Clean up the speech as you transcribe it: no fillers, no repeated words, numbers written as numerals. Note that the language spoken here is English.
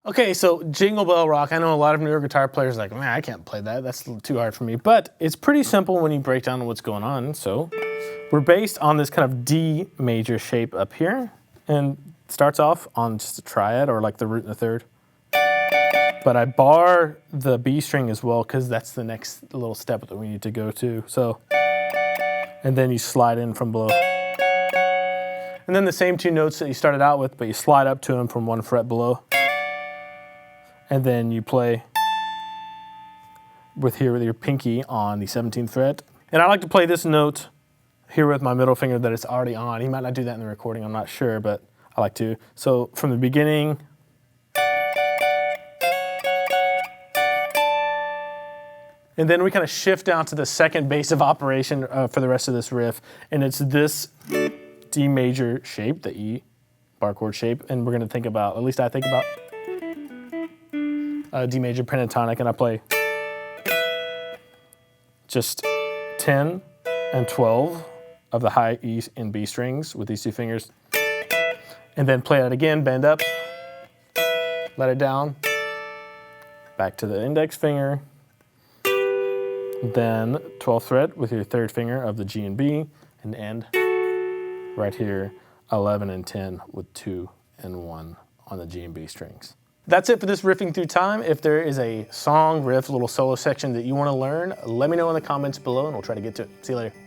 Okay, so Jingle Bell Rock, I know a lot of newer guitar players are like, man, I can't play that. That's too hard for me. But it's pretty simple when you break down what's going on. So we're based on this kind of D major shape up here. And it starts off on just a triad or like the root and the third. But I bar the B string as well because that's the next little step that we need to go to. So, and then you slide in from below. And then the same two notes that you started out with, but you slide up to them from one fret below. And then you play with your pinky on the 17th fret. And I like to play this note here with my middle finger that it's already on. You might not do that in the recording, I'm not sure, but I like to. So from the beginning, and then we kind of shift down to the second base of operation for the rest of this riff. And it's this D major shape, the E bar chord shape. And we're gonna think about, at least I think about, D major pentatonic, and I play just 10 and 12 of the high E and B strings with these two fingers. And then play that again, bend up, let it down, back to the index finger, then 12th fret with your third finger of the G and B, and end right here, 11 and 10 with 2 and 1 on the G and B strings. That's it for this Riffing Through Time. If there is a song, riff, little solo section that you want to learn, let me know in the comments below and we'll try to get to it. See you later.